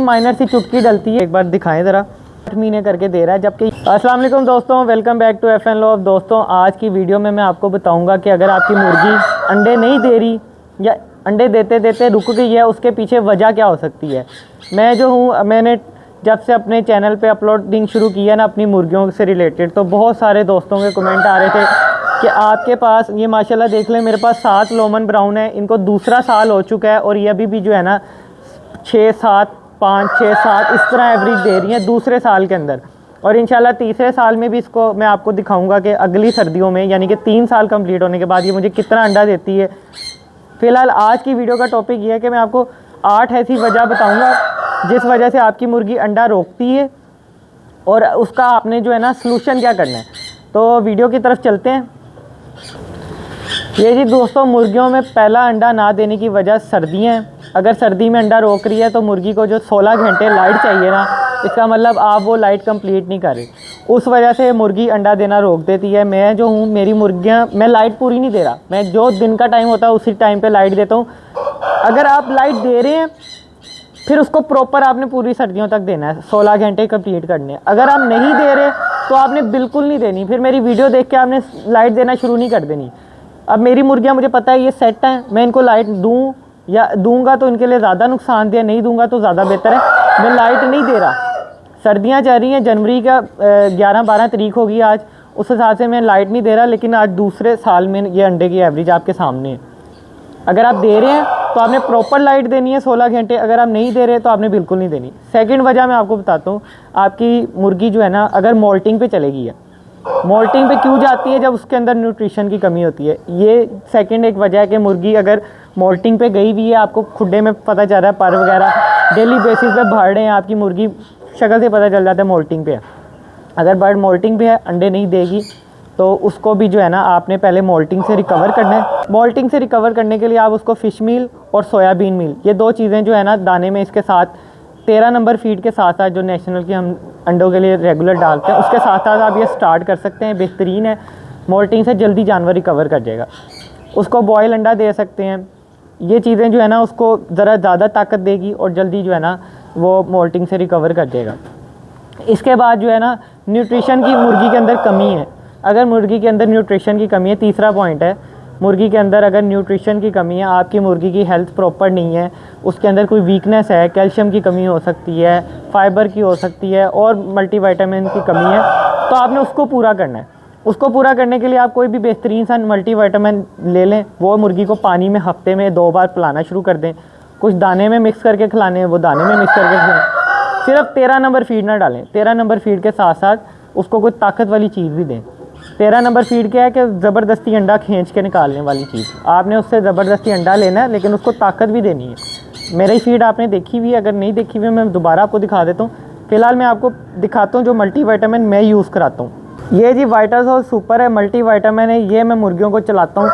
Minor सी चुटकी डलती है। एक बार दिखाएं ज़रा, 8 महीने करके दे रहा है जबकि। अस्सलाम वालेकुम दोस्तों, welcome back to FN love. दोस्तों आज की वीडियो में मैं आपको बताऊंगा कि अगर आपकी मुर्गी अंडे नहीं दे रही या अंडे देते देते रुक गई है, उसके पीछे वजह क्या हो सकती है। मैं जो हूँ, मैंने जब से अपने चैनल पे अपलोडिंग शुरू किया ना अपनी मुर्गियों से रिलेटेड, तो बहुत सारे दोस्तों के कमेंट आ रहे थे कि आपके पास ये माशाल्लाह देख लें, मेरे पास 7 लोमन ब्राउन है, इनको दूसरा साल हो चुका है और ये अभी भी जो है ना 6-7 5-6-7 इस तरह एवरेज दे रही हैं दूसरे साल के अंदर। और इंशाल्लाह तीसरे साल में भी इसको मैं आपको दिखाऊंगा कि अगली सर्दियों में, यानी कि 3 साल कंप्लीट होने के बाद ये मुझे कितना अंडा देती है। फ़िलहाल आज की वीडियो का टॉपिक ये है कि मैं आपको 8 ऐसी वजह बताऊंगा जिस वजह से आपकी मुर्गी अंडा रोकती है और उसका आपने जो है ना सलूशन क्या करना है। तो वीडियो की तरफ चलते हैं। ये जी दोस्तों, मुर्गियों में पहला अंडा ना देने की वजह सर्दियाँ हैं। अगर सर्दी में अंडा रोक रही है तो मुर्गी को जो 16 घंटे लाइट चाहिए ना, इसका मतलब आप वो लाइट कंप्लीट नहीं कर रहे, उस वजह से मुर्गी अंडा देना रोक देती है। मैं जो हूँ, मेरी मुर्गियाँ, मैं लाइट पूरी नहीं दे रहा, मैं जो दिन का टाइम होता है उसी टाइम पे लाइट देता हूँ। अगर आप लाइट दे रहे हैं फिर उसको प्रॉपर आपने पूरी सर्दियों तक देना है, 16 घंटे कंप्लीट करने हैं। अगर आप नहीं दे रहे तो आपने बिल्कुल नहीं देनी, फिर मेरी वीडियो देख के आपने लाइट देना शुरू नहीं कर देनी। अब मेरी मुर्गियाँ, मुझे पता है ये सेट हैं, मैं इनको लाइट दूँ या दूंगा तो इनके लिए ज़्यादा नुकसानदेह, नहीं दूंगा तो ज़्यादा बेहतर है। मैं लाइट नहीं दे रहा, सर्दियाँ चल रही हैं, जनवरी का 11-12 तारीख होगी आज, उस हिसाब से मैं लाइट नहीं दे रहा, लेकिन आज दूसरे साल में ये अंडे की एवरेज आपके सामने है। अगर आप दे रहे हैं तो आपने प्रॉपर लाइट देनी है 16 घंटे, अगर आप नहीं दे रहे तो आपने बिल्कुल नहीं देनी। सेकंड वजह मैं आपको बताता हूँ, आपकी मुर्गी जो है ना अगर मोल्टिंग पे चलेगी है, मोल्टिंग पे क्यों जाती है, जब उसके अंदर न्यूट्रिशन की कमी होती है। ये सेकंड एक वजह है कि मुर्गी अगर मोल्टिंग पे गई हुई है, आपको खुडे में पता चल रहा है, पर वगैरह डेली बेसिस पे भर रहे हैं, आपकी मुर्गी शक्ल से पता चल जाता है मोल्टिंग पे है। अगर बर्ड मोल्टिंग पे है, अंडे नहीं देगी, तो उसको भी जो है ना आपने पहले मोल्टिंग से रिकवर करना है। मोल्टिंग से रिकवर करने के लिए आप उसको फ़िश मील और सोयाबीन मील, ये 2 चीज़ें जो है ना दाने में, इसके साथ 13 नंबर फीड के साथ साथ जो नेशनल की हम अंडों के लिए रेगुलर डालते हैं, उसके साथ साथ आप ये स्टार्ट कर सकते हैं। बेहतरीन है, मोल्टिंग से जल्दी जानवर रिकवर कर जाएगा। उसको बॉयल अंडा दे सकते हैं, ये चीज़ें जो है ना उसको ज़रा ज़्यादा ताकत देगी और जल्दी जो है ना वो मोल्टिंग से रिकवर कर जाएगा। इसके बाद जो है ना न्यूट्रिशन की मुर्गी के अंदर कमी है। अगर मुर्गी के अंदर न्यूट्रिशन की कमी है, तीसरा पॉइंट है, मुर्गी के अंदर अगर न्यूट्रिशन की कमी है, आपकी मुर्गी की हेल्थ प्रॉपर नहीं है, उसके अंदर कोई वीकनेस है, कैल्शियम की कमी हो सकती है, फाइबर की हो सकती है और मल्टीविटामिन की कमी है, तो आपने उसको पूरा करना है। उसको पूरा करने के लिए आप कोई भी बेहतरीन सा मल्टीविटामिन ले लें, वो मुर्गी को पानी में हफ्ते में 2 बार पिलाना शुरू कर दें। कुछ दाने में मिक्स करके खिलाने हैं, वो दाने में मिक्स करके खिलाएं। सिर्फ 13 नंबर फीड ना डालें, 13 नंबर फीड के साथ साथ उसको कोई ताकत वाली चीज़ भी दें। 13 नंबर फीड क्या है कि ज़बरदस्ती अंडा खींच के निकालने वाली चीज़, आपने उससे ज़बरदस्ती अंडा लेना है, लेकिन उसको ताकत भी देनी है। मेरी फीड आपने देखी हुई है, अगर नहीं देखी हुई मैं दोबारा आपको दिखा देता हूँ। फ़िलहाल मैं आपको दिखाता हूँ जो मल्टीविटामिन मैं यूज़ कराता हूँ। ये जी वाइटासोल सुपर है, मल्टीविटामिन है, ये मैं मुर्गियों को चलाता हूँ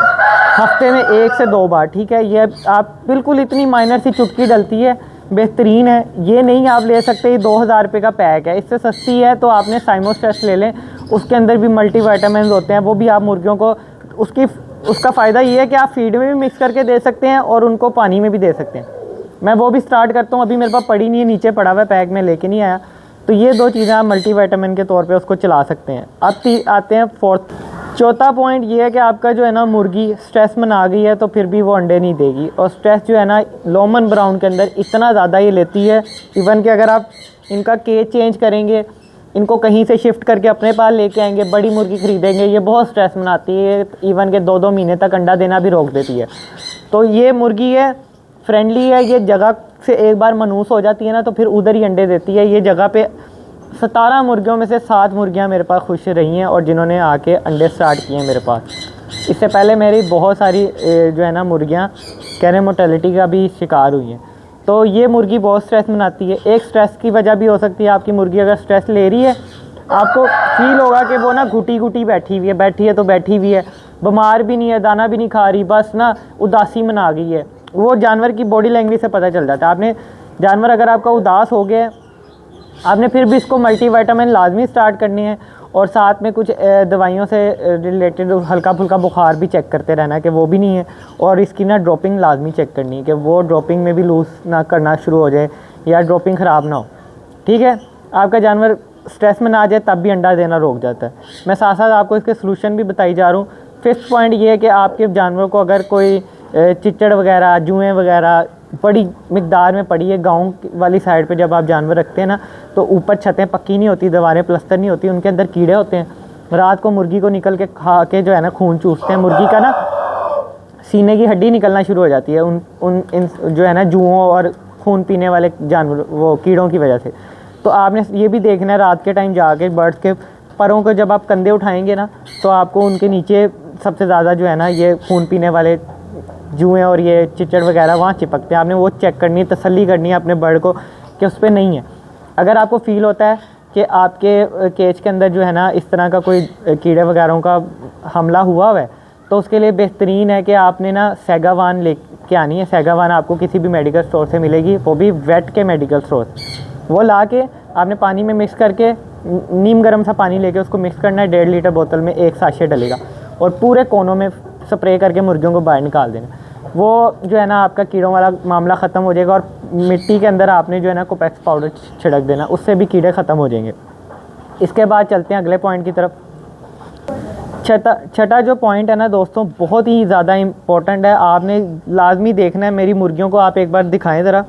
हफ्ते में 1 से 2 बार, ठीक है। ये आप बिल्कुल इतनी माइनर सी चुटकी डलती है, बेहतरीन है। ये नहीं आप ले सकते, ये 2000 रुपये का पैक है, इससे सस्ती है तो आपने साइमोस्ट्रेस ले लें, उसके अंदर भी मल्टीविटामिन होते हैं, वो भी आप मुर्गियों को उसका फ़ायदा ये है कि आप फीड में भी मिक्स करके दे सकते हैं और उनको पानी में भी दे सकते हैं। मैं वो भी स्टार्ट करता हूँ, अभी मेरे पास पड़ी नहीं है, नीचे पड़ा हुआ है, पैक में लेके नहीं आया। तो ये 2 चीज़ें आप मल्टीविटामिन के तौर पे उसको चला सकते हैं। अब आते हैं चौथा पॉइंट ये है कि आपका जो है ना मुर्गी स्ट्रेस में आ गई है तो फिर भी वो अंडे नहीं देगी। और स्ट्रेस जो है ना लोमन ब्राउन के अंदर इतना ज़्यादा ये लेती है, इवन कि अगर आप इनका केज चेंज करेंगे, इनको कहीं से शिफ्ट करके अपने पास लेके आएंगे, बड़ी मुर्गी ख़रीदेंगे, ये बहुत स्ट्रेस बनाती है, इवन के 2-2 महीने तक अंडा देना भी रोक देती है। तो ये मुर्गी है, फ्रेंडली है, ये जगह से एक बार मनूस हो जाती है ना तो फिर उधर ही अंडे देती है। ये जगह पे 17 मुर्गियों में से 7 मुर्गियाँ मेरे पास खुश रही हैं और जिन्होंने आके अंडे स्टार्ट किए हैं मेरे पास। इससे पहले मेरी बहुत सारी जो है ना मुर्गियाँ कैरे मोर्टेलिटी का भी शिकार हुई हैं। तो ये मुर्गी बहुत स्ट्रेस बनाती है। एक स्ट्रेस की वजह भी हो सकती है, आपकी मुर्गी अगर स्ट्रेस ले रही है, आपको फील होगा कि वो ना घुटी घुटी बैठी है तो बैठी हुई है, बीमार भी नहीं है, दाना भी नहीं खा रही, बस ना उदासी मना गई है। वो जानवर की बॉडी लैंग्वेज से पता चल जाता है। आपने जानवर अगर आपका उदास हो गया, आपने फिर भी इसको मल्टीविटामिन लाजमी स्टार्ट करनी है और साथ में कुछ दवाइयों से रिलेटेड हल्का फुल्का बुखार भी चेक करते रहना है कि वो भी नहीं है, और इसकी ना ड्रॉपिंग लाजमी चेक करनी है कि वो ड्रॉपिंग में भी लूज़ ना करना शुरू हो जाए या ड्रॉपिंग ख़राब ना हो। ठीक है, आपका जानवर स्ट्रेस में ना आ जाए तब भी अंडा देना रोक जाता है। मैं साथ साथ आपको इसके सलूशन भी बताई जा रहा हूँ। फिफ्थ पॉइंट ये है कि आपके जानवर को अगर कोई चिच्चड़ वगैरह, जुएँ वगैरह बड़ी मिकदार में पड़ी है, गाँव वाली साइड पे जब आप जानवर रखते हैं ना, तो ऊपर छतें पक्की नहीं होती, दीवारें प्लस्तर नहीं होती, उनके अंदर कीड़े होते हैं। रात को मुर्गी को निकल के खा के जो है ना खून चूसते हैं। मुर्गी का ना सीने की हड्डी निकलना शुरू हो जाती है इन जो है ना जुओं और खून पीने वाले जानवर, वो कीड़ों की वजह से। तो आपने ये भी देखना है रात के टाइम जाके बर्ड्स के परों को जब आप कंधे उठाएंगे ना, तो आपको उनके नीचे सबसे ज़्यादा जो है ना ये खून पीने वाले जुएँ और ये चिच्चड़ वगैरह वहाँ चिपकते हैं। आपने वो चेक करनी है, तसल्ली करनी है अपने बर्ड को कि उस पर नहीं है। अगर आपको फील होता है कि आपके केज के अंदर जो है ना इस तरह का कोई कीड़े वगैरह का हमला हुआ है, तो उसके लिए बेहतरीन है कि आपने ना सेगावान ले के आनी है। सेगावान आपको किसी भी मेडिकल स्टोर से मिलेगी, वो भी वेट के मेडिकल स्टोर। वो ला के आपने पानी में मिक्स करके, नीम गर्म सा पानी लेके उसको मिक्स करना है। 1.5 लीटर बोतल में 1 साशे डलेगा और पूरे कोनों में स्प्रे करके मुर्गियों को बाहर निकाल देना। वो जो है ना आपका कीड़ों वाला मामला ख़त्म हो जाएगा। और मिट्टी के अंदर आपने जो है ना कोपेक्स पाउडर छिड़क देना, उससे भी कीड़े ख़त्म हो जाएंगे। इसके बाद चलते हैं अगले पॉइंट की तरफ। छठा जो पॉइंट है ना दोस्तों, बहुत ही ज़्यादा इम्पोर्टेंट है। आपने लाजमी देखना है। मेरी मुर्गियों को आप एक बार दिखाएं ज़रा।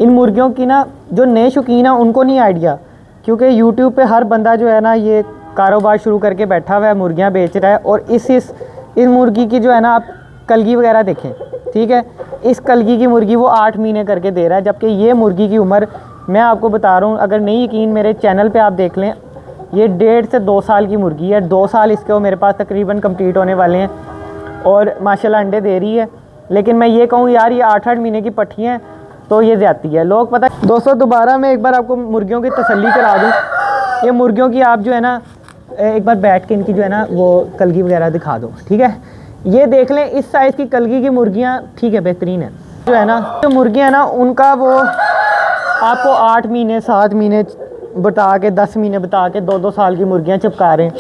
इन मुर्गियों की ना जो नए शौकीन हैं उनको नहीं आइडिया, क्योंकि यूट्यूब पे हर बंदा जो है ना ये कारोबार शुरू करके बैठा हुआ है, मुर्गियाँ बेच रहा है। और इस मुर्गी की जो है ना आप कलगी वगैरह देखें, ठीक है, इस कलगी की मुर्गी वो 8 महीने करके दे रहा है, जबकि ये मुर्गी की उम्र मैं आपको बता रहा हूँ, अगर नहीं यकीन मेरे चैनल पे आप देख लें, ये 1.5 से 2 साल की मुर्गी है। 2 साल इसके वो मेरे पास तकरीबन कंप्लीट होने वाले हैं और माशाल्लाह अंडे दे रही है। लेकिन मैं ये कहूँ यार ये 8-8 महीने की पट्टी हैं तो ये ज़्यादती है। लोग पता है दोस्तों, दोबारा मैं एक बार आपको मुर्गियों की तसल्ली करा दूँ। ये मुर्गियों की आप जो है ना एक बार बैठ के इनकी जो है ना वो कलगी वगैरह दिखा दो, ठीक है। ये देख लें इस साइज़ की कलगी की मुर्गियाँ, ठीक है, बेहतरीन है। जो है ना जो मुर्गियाँ हैं ना उनका वो आपको 8 महीने 7 महीने बता के 10 महीने बता के 2-2 साल की मुर्गियाँ चिपका रहे हैं।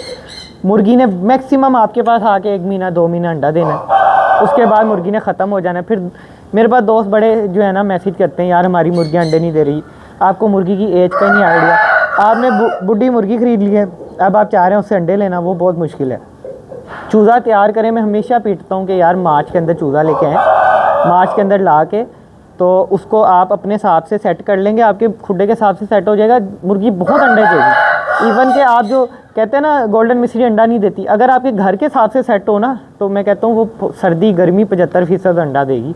मुर्गी ने मैक्सिमम आपके पास आके 1 महीना 2 महीना अंडा देना है, उसके बाद मुर्गी ने ख़त्म हो जाना है। फिर मेरे पास दोस्त बड़े जो है ना मैसेज करते हैं, यार हमारी मुर्गियाँ अंडे नहीं दे रही। आपको मुर्गी की एज का ही नहीं आइडिया। आपने बुढ़ी मुर्गी ख़रीद ली है, अब आप चाह रहे हैं उससे अंडे लेना, वो बहुत मुश्किल है। चूज़ा तैयार करें, मैं हमेशा पीटता हूँ कि यार मार्च के अंदर चूज़ा लेके आएँ, मार्च के अंदर ला के तो उसको आप अपने हिसाब से सेट कर लेंगे, आपके खुडे के हिसाब से सेट हो जाएगा, मुर्गी बहुत अंडे देगी। इवन के आप जो कहते हैं ना गोल्डन मिस्री अंडा नहीं देती, अगर आपके घर के हिसाब से सेट हो ना, तो मैं कहता हूँ वो सर्दी गर्मी 75% अंडा देगी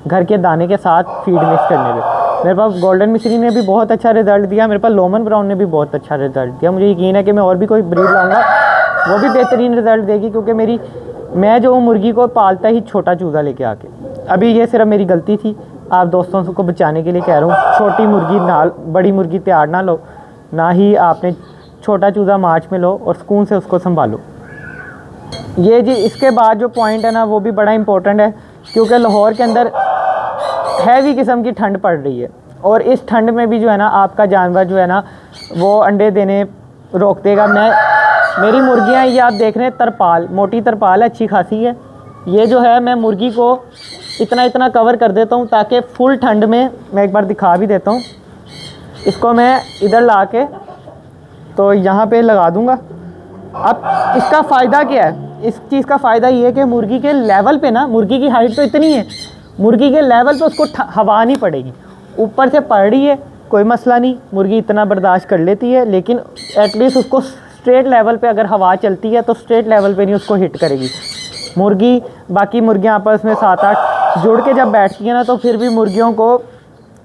घर के दाने के साथ फीड मिक्स करने पे। मेरे पास गोल्डन मिस्री ने भी बहुत अच्छा रिजल्ट दिया, मेरे पास लोमन ब्राउन ने भी बहुत अच्छा रिजल्ट दिया। मुझे यकीन है कि मैं और भी कोई ब्रीड लाऊंगा वो भी बेहतरीन रिजल्ट देगी, क्योंकि मैं जो मुर्गी को पालता ही छोटा चूज़ा लेके आके। अभी ये सिर्फ मेरी गलती थी, आप दोस्तों को बचाने के लिए कह रहा हूँ। छोटी मुर्गी ना, बड़ी मुर्गी तैयार ना लो, ना ही आपने छोटा चूज़ा मार्च में लो और सुकून से उसको संभालो। ये जी इसके बाद जो पॉइंट है ना वो भी बड़ा इंपॉर्टेंट है, क्योंकि लाहौर के अंदर हैवी किस्म की ठंड पड़ रही है और इस ठंड में भी जो है ना आपका जानवर जो है ना वो अंडे देने रोक देगा। मेरी मुर्गियाँ ये आप देख रहे हैं तरपाल, मोटी तरपाल है, अच्छी खासी है। ये जो है मैं मुर्गी को इतना कवर कर देता हूँ ताकि फुल ठंड में, मैं एक बार दिखा भी देता हूँ, इसको मैं इधर ला के तो यहाँ पे लगा दूँगा। अब इसका फ़ायदा क्या है? इस चीज़ का फ़ायदा ये है कि मुर्गी के लेवल पे ना, मुर्गी की हाइट तो इतनी है, मुर्गी के लेवल पे उसको हवा नहीं पड़ेगी। ऊपर से पड़ रही है कोई मसला नहीं, मुर्गी इतना बर्दाश्त कर लेती है, लेकिन एटलीस्ट उसको स्ट्रेट लेवल पे अगर हवा चलती है तो स्ट्रेट लेवल पे नहीं उसको हिट करेगी। मुर्गी बाकी मुर्गियाँ आपस में 7-8 जुड़ के जब बैठती हैं ना, तो फिर भी मुर्गियों को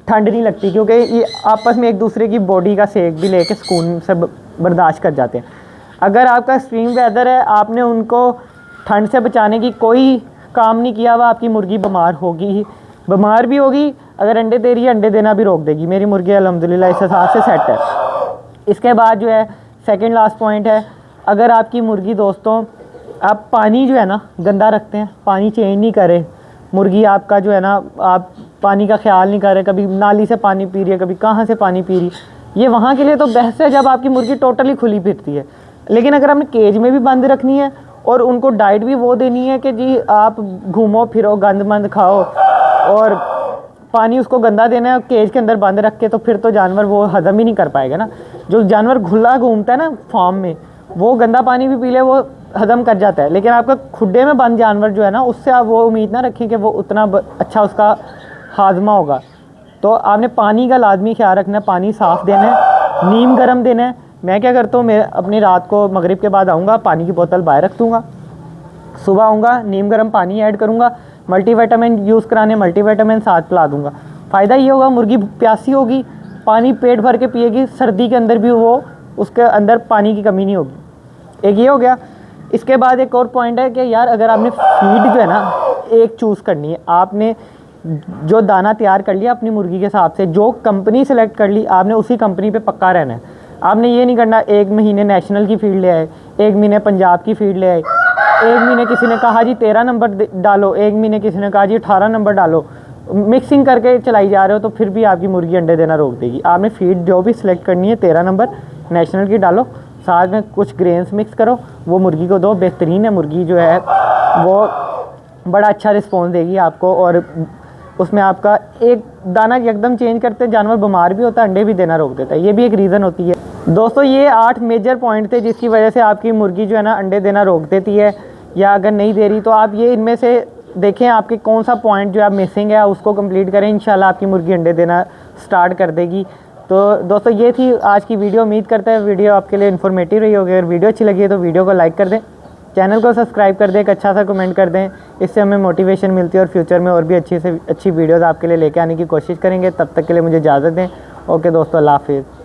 ठंड नहीं लगती, क्योंकि ये आपस में एक दूसरे की बॉडी का सेक भी लेके सुकून से बर्दाश्त कर जाते हैं। अगर आपका एक्सट्रीम वेदर है, आपने उनको ठंड से बचाने की कोई काम नहीं किया हुआ, आपकी मुर्गी बीमार होगी ही, बीमार भी होगी। अगर अंडे दे रही है, अंडे देना भी रोक देगी। मेरी मुर्गी अल्हम्दुलिल्लाह इस हिसाब से सेट है। इसके बाद जो है सेकंड लास्ट पॉइंट है, अगर आपकी मुर्गी दोस्तों आप पानी जो है ना गंदा रखते हैं, पानी चेंज नहीं करें, मुर्गी आपका जो है ना आप पानी का ख्याल नहीं कर रहे, कभी नाली से पानी पी रही है, कभी कहाँ से पानी पी रही, ये वहाँ के लिए तो बेस्ट है जब आपकी मुर्गी टोटली खुली फिरती है। लेकिन अगर आपने केज में भी बंद रखनी है और उनको डाइट भी वो देनी है कि जी आप घूमो फिरो, गंद मंद खाओ और पानी उसको गंदा देना है केज के अंदर बंद रख के, तो फिर तो जानवर वो हजम ही नहीं कर पाएगा ना। जो जानवर खुला घूमता है ना फार्म में, वो गंदा पानी भी पी ले वो हजम कर जाता है, लेकिन आपका खुड्डे में बंद जानवर जो है ना, उससे आप वो उम्मीद ना रखें कि वो उतना अच्छा उसका हाजमा होगा। तो आपने पानी का लाजमी ख्याल रखना है, पानी साफ़ देना है, नीम गर्म देना है। मैं क्या करता हूँ, मैं अपनी रात को मगरिब के बाद आऊँगा, पानी की बोतल बाहर रख दूँगा, सुबह आऊँगा नीम गर्म पानी ऐड करूँगा, मल्टीविटामिन यूज़ कराने मल्टीविटामिन साथ पिला दूँगा। फ़ायदा ये होगा, मुर्गी प्यासी होगी, पानी पेट भर के पिएगी, सर्दी के अंदर भी वो उसके अंदर पानी की कमी नहीं होगी। एक ये हो गया। इसके बाद एक और पॉइंट है कि यार अगर आपने फीड जो है ना एक चूज़ करनी है, आपने जो दाना तैयार कर लिया अपनी मुर्गी के हिसाब से, जो कंपनी सेलेक्ट कर ली, आपने उसी कंपनी पे पक्का रहना है। आपने ये नहीं करना एक महीने नेशनल की फीड ले आए, एक महीने पंजाब की फीड ले आए, एक महीने किसी ने कहा जी 13 नंबर डालो, एक महीने किसी ने कहा जी 18 नंबर डालो, मिक्सिंग करके चलाई जा रहे हो, तो फिर भी आपकी मुर्गी अंडे देना रोक देगी। आपने फीड जो भी सिलेक्ट करनी है 13 नंबर नेशनल की डालो, साथ में कुछ ग्रेन्स मिक्स करो, वो मुर्गी को दो, बेहतरीन है मुर्गी जो है वो बड़ा अच्छा रिस्पॉन्स देगी आपको। और उसमें आपका एक दाना एकदम चेंज करते जानवर बीमार भी होता है, अंडे भी देना रोक देता है, ये भी एक रीज़न होती है। दोस्तों ये 8 मेजर पॉइंट थे जिसकी वजह से आपकी मुर्गी जो है ना अंडे देना रोक देती है, या अगर नहीं दे रही तो आप ये इनमें से देखें आपके कौन सा पॉइंट जो आप मिसिंग है, उसको कंप्लीट करें, इंशाल्लाह आपकी मुर्गी अंडे देना स्टार्ट कर देगी। तो दोस्तों ये थी आज की वीडियो। उम्मीद करते हैं वीडियो आपके लिए इन्फॉर्मेटिव रही होगी। अगर वीडियो अच्छी लगी है तो वीडियो को लाइक कर दें, चैनल को सब्सक्राइब कर दें, एक अच्छा सा कमेंट कर दें, इससे हमें मोटिवेशन मिलती है और फ्यूचर में और भी अच्छी से अच्छी वीडियोज़ आपके लिए लेके आने की कोशिश करेंगे। तब तक के लिए मुझे इजाज़त दें। ओके दोस्तों, अल्लाह हाफिज़।